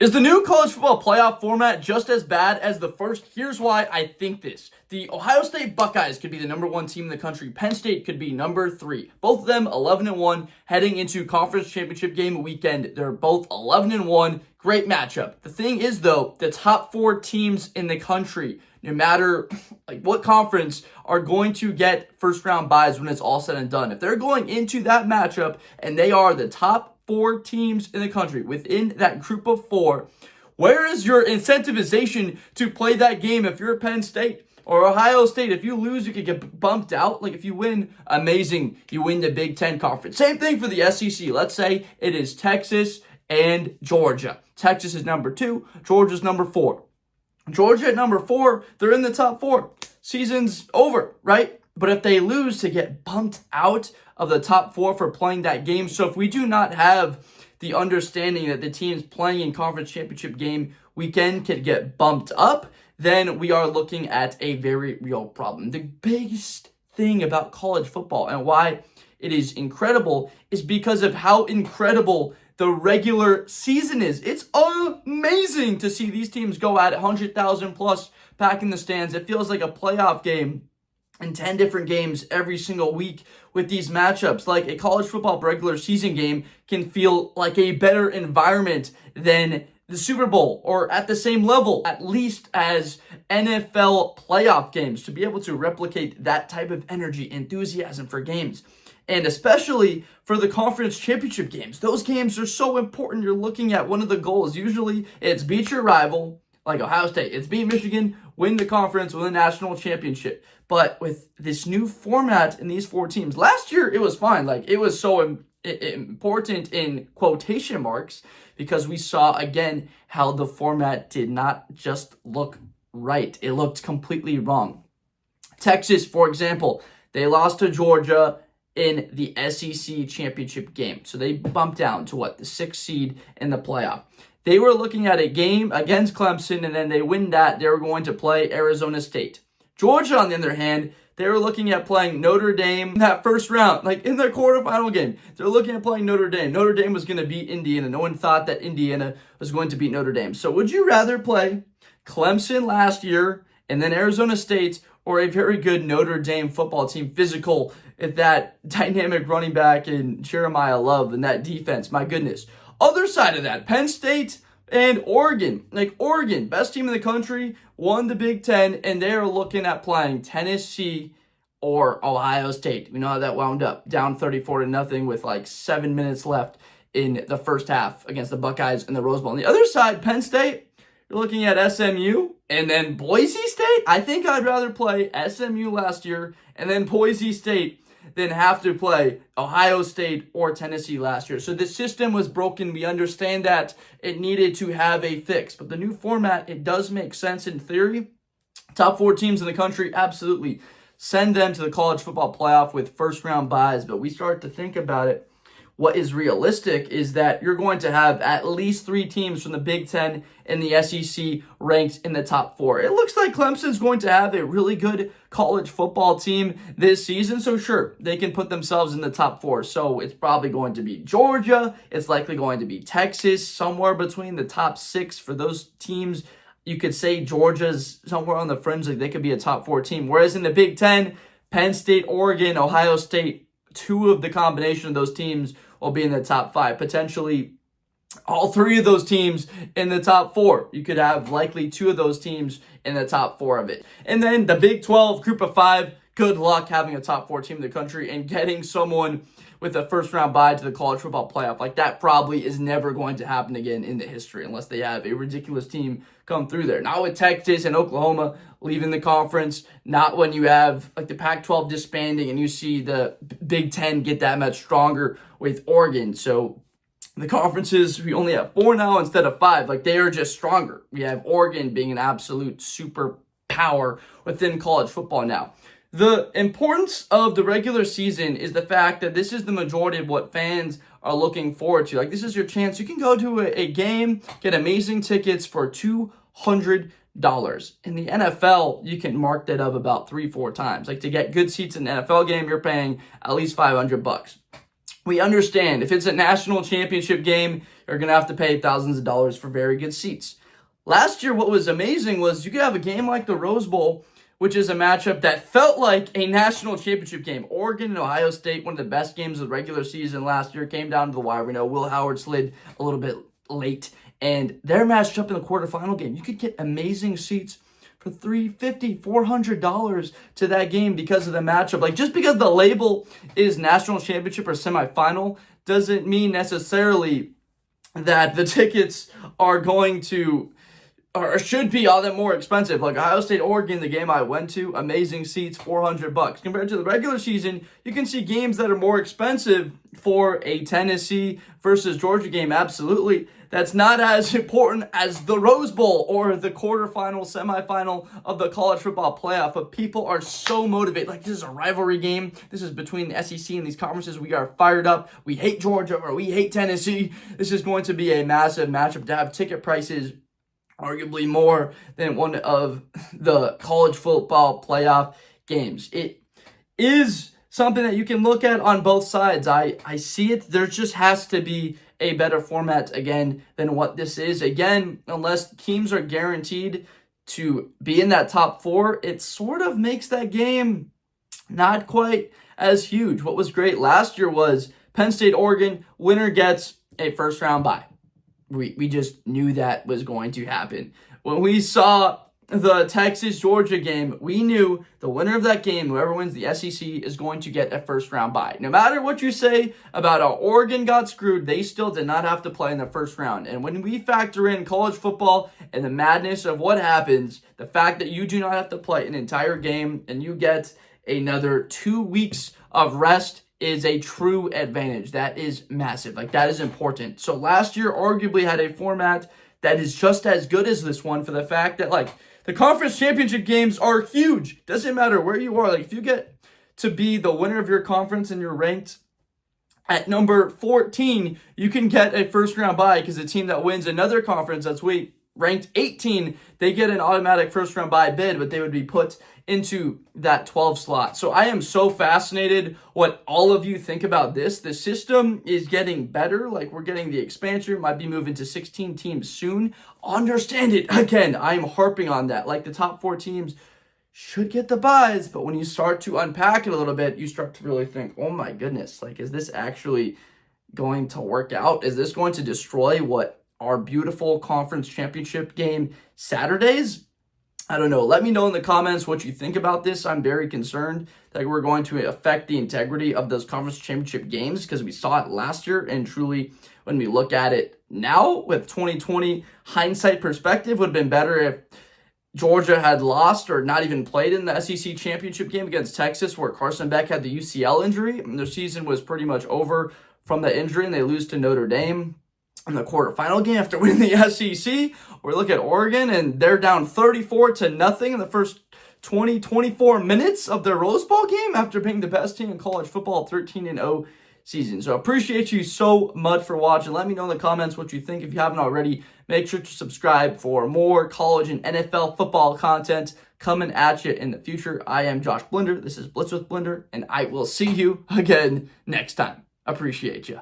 Is the new college football playoff format just as bad as the first? Here's why I think this. The Ohio State Buckeyes could be the number 1 team in the country. Penn State could be number 3. Both of them 11-1 heading into conference championship game weekend. They're both 11-1. Great matchup. The thing is, though, the top 4 teams in the country, no matter what conference, are going to get first round byes when it's all said and done. If they're going into that matchup and they are the top 4 teams in the country within that group of 4, where is your incentivization to play that game if you're Penn State or Ohio State? If you lose, you could get bumped out. Like, if you win, amazing. You win the Big Ten Conference. Same thing for the SEC. Let's say it is Texas and Georgia. Texas is number 2. Georgia's number 4. Georgia at number 4, they're in the top 4. Season's over, right? But if they lose, to get bumped out of the top 4 for playing that game. So if we do not have the understanding that the teams playing in conference championship game weekend can get bumped up, then we are looking at a very real problem. The biggest thing about college football and why it is incredible is because of how incredible the regular season is. It's amazing to see these teams go at 100,000 plus back in the stands. It feels like a playoff game in 10 different games every single week with these matchups. Like, a college football regular season game can feel like a better environment than the Super Bowl, or at the same level, at least, as NFL playoff games, to be able to replicate that type of energy, enthusiasm for games. And especially for the conference championship games. Those games are so important. You're looking at one of the goals. Usually it's beat your rival, like Ohio State. It's beat Michigan, win the conference, win the national championship. But with this new format in these 4 teams, last year it was fine. Like, it was so important in quotation marks because we saw again how the format did not just look right. It looked completely wrong. Texas, for example, they lost to Georgia in the SEC championship game. So they bumped down to the 6th seed in the playoff. They were looking at a game against Clemson, and then they win that. They were going to play Arizona State. Georgia, on the other hand, they were looking at playing Notre Dame in that first round, like in their quarterfinal game. They're looking at playing Notre Dame. Notre Dame was going to beat Indiana. No one thought that Indiana was going to beat Notre Dame. So would you rather play Clemson last year and then Arizona State, or a very good Notre Dame football team, physical, at that dynamic running back in Jeremiah Love and that defense? My goodness. Other side of that, Penn State and Oregon. Like, Oregon, best team in the country, won the Big Ten, and they are looking at playing Tennessee or Ohio State. We know how that wound up. Down 34-0 with 7 minutes left in the first half against the Buckeyes in the Rose Bowl. On the other side, Penn State, you're looking at SMU and then Boise State. I think I'd rather play SMU last year and then Boise State than have to play Ohio State or Tennessee last year. So the system was broken. We understand that it needed to have a fix. But the new format, it does make sense in theory. Top 4 teams in the country, absolutely. Send them to the college football playoff with first round byes. But we start to think about it. What is realistic is that you're going to have at least 3 teams from the Big Ten and the SEC ranked in the top 4. It looks like Clemson's going to have a really good college football team this season. So sure, they can put themselves in the top 4. So it's probably going to be Georgia. It's likely going to be Texas, somewhere between the top 6 for those teams. You could say Georgia's somewhere on the fringe, like they could be a top 4 team. Whereas in the Big Ten, Penn State, Oregon, Ohio State, 2 of the combination of those teams will be in the top 5. Potentially all 3 of those teams in the top 4. You could have likely 2 of those teams in the top 4 of it. And then the Big 12 group of 5, good luck having a top 4 team in the country and getting someone with a first round bye to the college football playoff. Like, that probably is never going to happen again in the history unless they have a ridiculous team come through there. Not with Texas and Oklahoma leaving the conference, not when you have the Pac-12 disbanding and you see the Big Ten get that much stronger with Oregon. So the conferences, we only have 4 now instead of 5. They are just stronger. We have Oregon being an absolute superpower within college football now. The importance of the regular season is the fact that this is the majority of what fans are looking forward to. This is your chance. You can go to a game, get amazing tickets for $200. In the NFL, you can mark that up about 3-4 times. To get good seats in an NFL game, you're paying at least $500. We understand if it's a national championship game, they're going to have to pay thousands of dollars for very good seats. Last year, what was amazing was you could have a game like the Rose Bowl, which is a matchup that felt like a national championship game. Oregon and Ohio State, one of the best games of the regular season last year, came down to the wire. We know Will Howard slid a little bit late, and they're matched up in the quarterfinal game. You could get amazing seats for $350, $400 to that game because of the matchup. Like, just because the label is national championship or semifinal doesn't mean necessarily that the tickets are going to or should be all that more expensive. Like Ohio State, Oregon, the game I went to, amazing seats, $400. Compared to the regular season, you can see games that are more expensive for a Tennessee versus Georgia game. Absolutely. That's not as important as the Rose Bowl or the quarterfinal, semifinal of the college football playoff. But people are so motivated. Like, this is a rivalry game. This is between the SEC and these conferences. We are fired up. We hate Georgia or we hate Tennessee. This is going to be a massive matchup to have ticket prices arguably more than one of the college football playoff games. It is something that you can look at on both sides. I see it. There just has to be a better format, again, than what this is. Again, unless teams are guaranteed to be in that top four, it sort of makes that game not quite as huge. What was great last year was Penn State, Oregon, winner gets a first-round bye. We just knew that was going to happen. When we saw the Texas-Georgia game, we knew the winner of that game, whoever wins the SEC, is going to get a first-round bye. No matter what you say about how Oregon got screwed, they still did not have to play in the first round. And when we factor in college football and the madness of what happens, the fact that you do not have to play an entire game and you get another 2 weeks of rest is a true advantage. That is massive. Like, that is important. So last year arguably had a format that is just as good as this one for the fact that, like, the conference championship games are huge. Doesn't matter where you are. Like, if you get to be the winner of your conference and you're ranked at number 14, you can get a first round bye because the team that wins another conference that's ranked 18, they get an automatic first round bye bid, but they would be put into that 12 slot. So I am so fascinated what all of you think about this. The system is getting better. Like, we're getting the expansion, might be moving to 16 teams soon. Understand it. Again, I am harping on that. Like, the top 4 teams should get the buys, but when you start to unpack it a little bit, you start to really think, oh my goodness, like, is this actually going to work out? Is this going to destroy what our beautiful conference championship game Saturdays? I don't know. Let me know in the comments what you think about this. I'm very concerned that we're going to affect the integrity of those conference championship games because we saw it last year, and truly, when we look at it now with 2020 hindsight perspective, would have been better if Georgia had lost or not even played in the SEC championship game against Texas, where Carson Beck had the UCL injury, and their season was pretty much over from the injury, and they lose to Notre Dame in the quarterfinal game after winning the SEC. Or look at Oregon, and they're down 34-0 in the first 24 minutes of their Rose Bowl game after being the best team in college football, 13-0 season. So I appreciate you so much for watching. Let me know in the comments what you think. If you haven't already, make sure to subscribe for more college and NFL football content coming at you in the future. I am Josh Blinder. This is Blitz with Blinder, and I will see you again next time. Appreciate you.